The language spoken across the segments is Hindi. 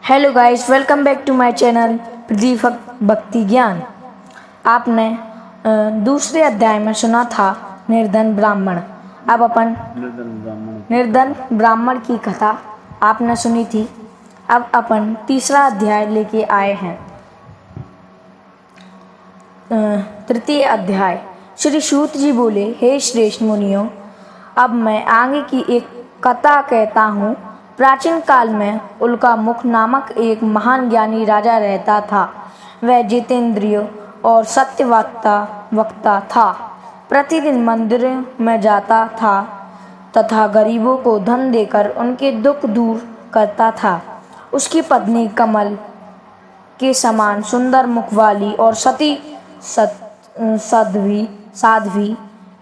Hello guys, welcome back to my channel Pradeep Bhakti Gyan. आपने दूसरे अध्याय में सुना था निर्धन ब्राह्मण। अब अपन निर्धन ब्राह्मण की कथा आपने सुनी थी। अब अपन तीसरा अध्याय लेके आए हैं। तृतीय अध्याय। श्री सूत जी बोले, हे श्रेष्ठ मुनियों, अब मैं आगे की एक कथा कहता हूँ। प्राचीन काल में उल्का मुख नामक एक महान ज्ञानी राजा रहता था। वह जितेंद्रिय और वक्ता था। प्रतिदिन मंदिर में जाता था तथा गरीबों को धन देकर उनके दुख दूर करता था। उसकी पत्नी कमल के समान सुंदर मुख वाली और साध्वी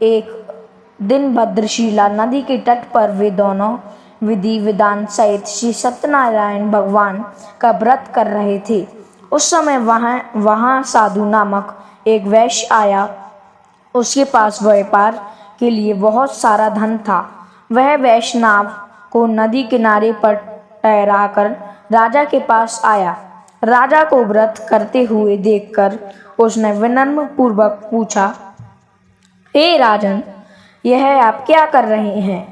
एक दिन भद्रशिला नदी के तट पर वे दोनों विधि विधान सहित श्री सत्यनारायण भगवान का व्रत कर रहे थे। उस समय वहाँ साधु नामक एक वैश्य आया। उसके पास व्यापार के लिए बहुत सारा धन था। वह वैश्य नाव को नदी किनारे पर ठहराकर राजा के पास आया। राजा को व्रत करते हुए देखकर उसने विनम्र पूर्वक पूछा, हे राजन, यह आप क्या कर रहे हैं?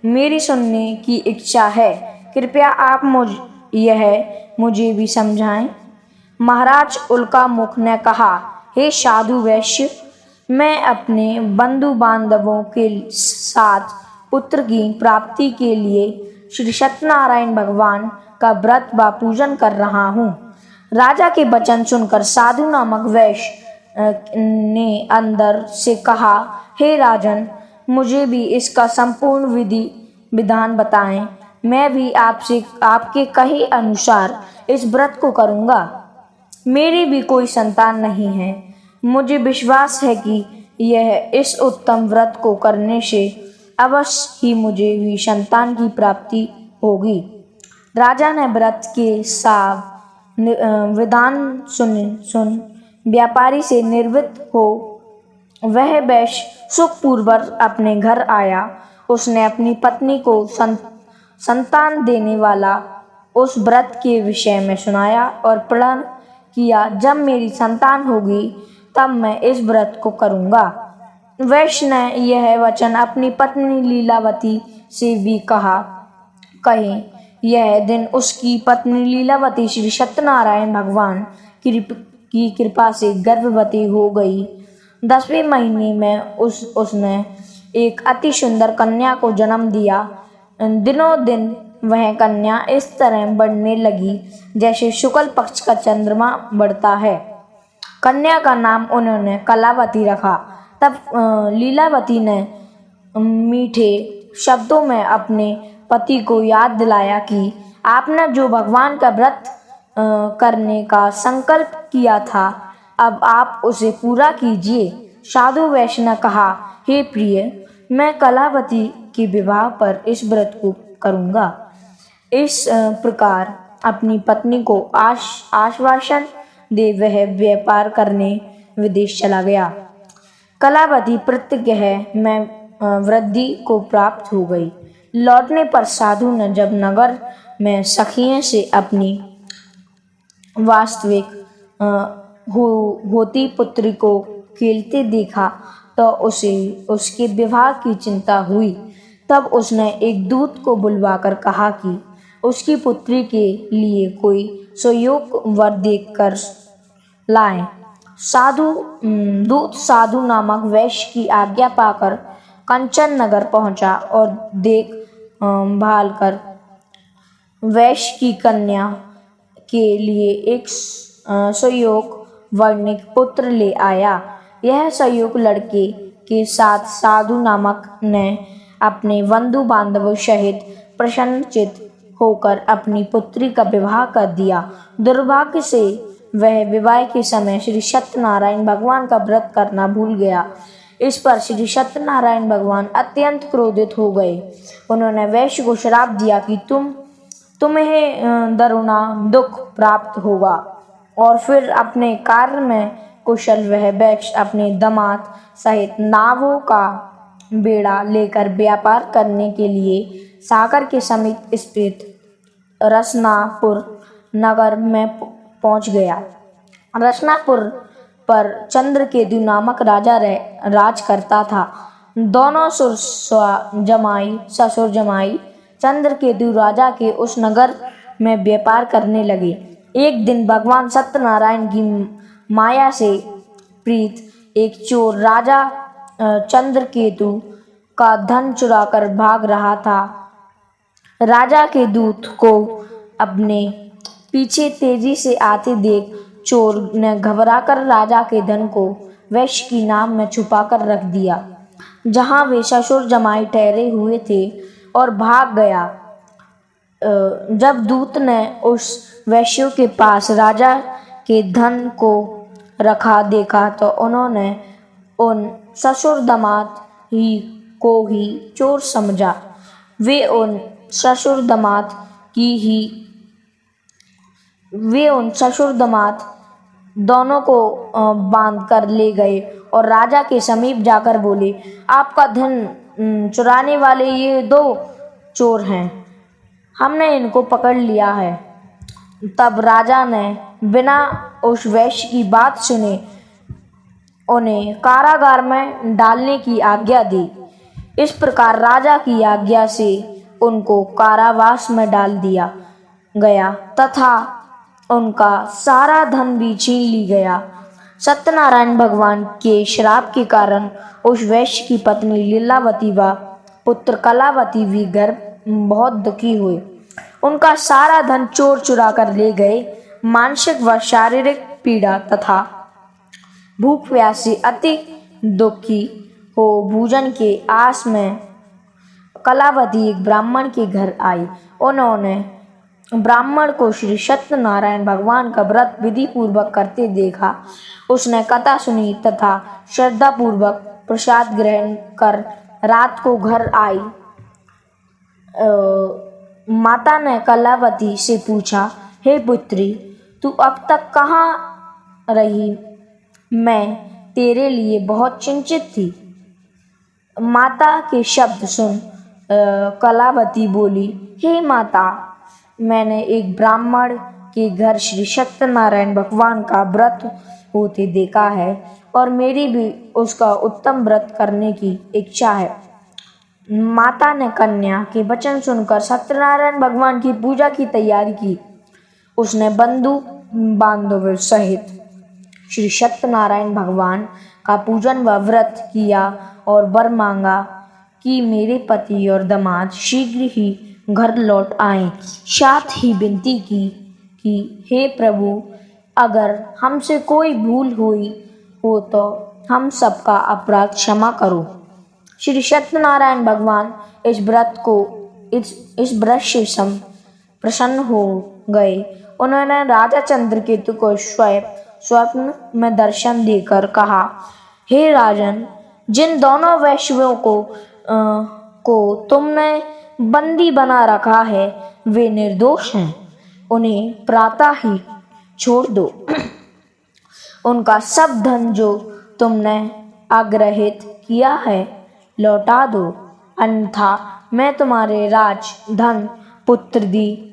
मेरी सुनने की इच्छा है। कृपया आप मुझे भी समझाएं। महाराज उल्का मुख ने कहा, हे साधु वैश्य, मैं अपने बंधु बांधवों के साथ पुत्र की प्राप्ति के लिए श्री सत्यनारायण भगवान का व्रत व पूजन कर रहा हूँ। राजा के वचन सुनकर साधु नामक वैश्य ने अंदर से कहा, हे राजन, मुझे भी इसका संपूर्ण विधि विधान बताएं। मैं भी आपके कहे अनुसार इस व्रत को करूँगा। मेरी भी कोई संतान नहीं है। मुझे विश्वास है कि इस उत्तम व्रत को करने से अवश्य ही मुझे भी संतान की प्राप्ति होगी। राजा ने व्रत के विधान सुन व्यापारी से निवृत्त हो वह वैश्य सुखपूर्वक अपने घर आया। उसने अपनी पत्नी को संतान देने वाला उस व्रत के विषय में सुनाया और प्रण किया, जब मेरी संतान होगी तब मैं इस व्रत को करूँगा। वैश्य ने यह वचन अपनी पत्नी लीलावती से भी कहे। यह दिन उसकी पत्नी लीलावती श्री सत्यनारायण भगवान की कृपा से गर्भवती हो गई। 10वें महीने में उसने एक अति सुंदर कन्या को जन्म दिया। दिनों दिन वह कन्या इस तरह बढ़ने लगी जैसे शुक्ल पक्ष का चंद्रमा बढ़ता है। कन्या का नाम उन्होंने कलावती रखा। तब लीलावती ने मीठे शब्दों में अपने पति को याद दिलाया कि आपने जो भगवान का व्रत करने का संकल्प किया था, अब आप उसे पूरा कीजिए। साधु वैश्य ने कहा, हे प्रिय, मैं कलावती के विवाह पर इस व्रत को करूँगा। इस प्रकार अपनी पत्नी को आश्वासन दे वह व्यापार करने विदेश चला गया। कलावती प्रत्यह में वृद्धि को प्राप्त हो गई। लौटने पर साधु ने जब नगर में सखियों से अपनी वास्तविक होती पुत्री को खेलते देखा तो उसे उसके विवाह की चिंता हुई। तब उसने एक दूत को बुलवाकर कहा कि उसकी पुत्री के लिए कोई सुयोग वर देखकर लाए। दूत साधु नामक वैश्य की आज्ञा पाकर कंचन नगर पहुंचा और देख भाल कर वैश्य की कन्या के लिए एक सुयोग वर्णिक पुत्र ले आया। यह संयोग लड़के के साथ साधु नामक ने अपने बंधु बांधवों सहित प्रसन्नचित्त होकर अपनी पुत्री का विवाह कर दिया। दुर्भाग्य से वह विवाह के समय श्री सत्यनारायण भगवान का व्रत करना भूल गया। इस पर श्री सत्यनारायण भगवान अत्यंत क्रोधित हो गए। उन्होंने वैश्य को श्राप दिया कि तुम्हें दारुण दुख प्राप्त होगा। और फिर अपने कार्य में कुशल वह वैश्य अपने दामाद सहित नावों का बेड़ा लेकर व्यापार करने के लिए सागर के समीप स्थित रसनापुर नगर में पहुंच गया। रसनापुर पर चंद्रकेतु नामक राजा राज करता था। दोनों ससुर जमाई चंद्रकेतु राजा के उस नगर में व्यापार करने लगे। एक दिन भगवान सत्यनारायण की माया से प्रीत एक चोर राजा चंद्रकेतु का धन चुराकर भाग रहा था। राजा के दूत को अपने पीछे तेजी से आते देख चोर ने घबराकर राजा के धन को वैश्य की नाव में छुपाकर रख दिया, जहां वे ससुर जमाई ठहरे हुए थे, और भाग गया। जब दूत ने उस वैश्य के पास राजा के धन को रखा देखा तो उन्होंने उन ससुर दामाद को ही चोर समझा। वे उन ससुर दामाद दोनों को बांध कर ले गए और राजा के समीप जाकर बोले, आपका धन चुराने वाले ये 2 चोर हैं, हमने इनको पकड़ लिया है। तब राजा ने बिना उस वैश्य की बात सुने उन्हें कारागार में डालने की आज्ञा दी। इस प्रकार राजा की आज्ञा से उनको कारावास में डाल दिया गया तथा उनका सारा धन भी छीन ली गया। सत्यनारायण भगवान के श्राप के कारण उस वैश्य की पत्नी लीलावती व पुत्र कलावती भी बहुत दुखी हुए। उनका सारा धन चोर चुरा कर ले गए। मानसिक व शारीरिक पीड़ा तथा भूख प्यास से अति दुखी हो भोजन के आस में कलावती एक ब्राह्मण के घर आई। उन्होंने ब्राह्मण को श्री सत्यनारायण भगवान का व्रत विधि पूर्वक करते देखा। उसने कथा सुनी तथा श्रद्धा पूर्वक प्रसाद ग्रहण कर रात को घर आई। माता ने कलावती से पूछा, हे पुत्री, तू अब तक कहाँ रही? मैं तेरे लिए बहुत चिंतित थी। माता के शब्द सुन कलावती बोली, हे माता, मैंने एक ब्राह्मण के घर श्री सत्यनारायण भगवान का व्रत होते देखा है और मेरी भी उसका उत्तम व्रत करने की इच्छा है। माता ने कन्या के वचन सुनकर सत्यनारायण भगवान की पूजा की तैयारी की। उसने बंधु बांधव सहित श्री सत्यनारायण भगवान का पूजन व व्रत किया और वर मांगा कि मेरे पति और दामाद शीघ्र ही घर लौट आएं। साथ ही विनती की कि हे प्रभु, अगर हमसे कोई भूल हुई हो तो हम सबका अपराध क्षमा करो। श्री सत्यनारायण भगवान इस व्रत से प्रसन्न हो गए। उन्होंने राजा चंद्रकेतु को स्वप्न में दर्शन देकर कहा, हे राजन, जिन दोनों वैश्यों को तुमने बंदी बना रखा है वे निर्दोष हैं। उन्हें प्रातः ही छोड़ दो। उनका सब धन जो तुमने आग्रहित किया है लौटा दो, अन्यथा मैं तुम्हारे राज धन पुत्रादि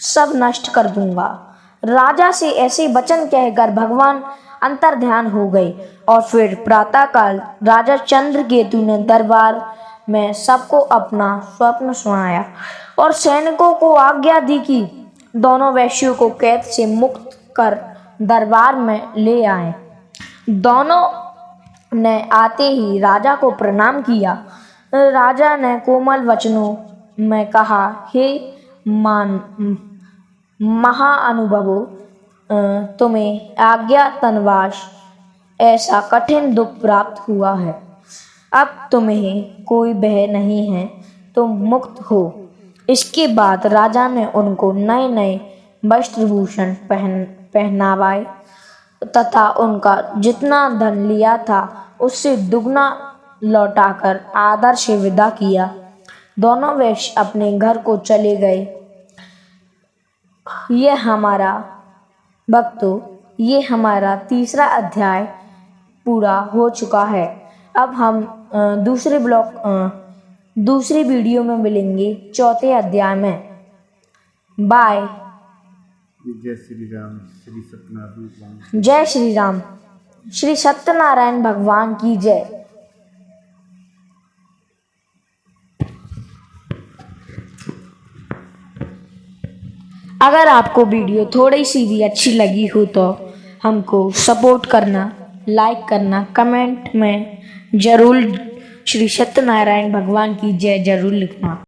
सब नष्ट कर दूंगा। राजा से ऐसे वचन कहकर भगवान अंतर्ध्यान हो गए और फिर प्रातःकाल राजा चंद्रकेतु ने दरबार में सबको अपना स्वप्न सुनाया और सैनिकों को आज्ञा दी कि दोनों वैश्यों को कैद से मुक्त कर दरबार में ले आए। दोनों ने आते ही राजा को प्रणाम किया। राजा ने कोमल वचनों में कहा, हे महाअनुभवो, तुम्हें आज्ञातनवाश ऐसा कठिन दुख प्राप्त हुआ है। अब तुम्हें कोई भय नहीं है, तुम मुक्त हो। इसके बाद राजा ने उनको नए नए वस्त्रभूषण पहनावाए तथा उनका जितना धन लिया था उससे दुगना लौटाकर आदर से विदा किया। दोनों वैश्य अपने घर को चले गए। ये हमारा तीसरा अध्याय पूरा हो चुका है। अब हम दूसरी वीडियो में मिलेंगे चौथे अध्याय में। बाय। जय श्री राम, श्री सत्यनारायण भगवान। जय श्री राम, श्री सत्यनारायण भगवान की जय। अगर आपको वीडियो थोड़ी सी भी अच्छी लगी हो तो हमको सपोर्ट करना, लाइक करना, कमेंट में जरूर श्री सत्यनारायण भगवान की जय जरूर लिखना।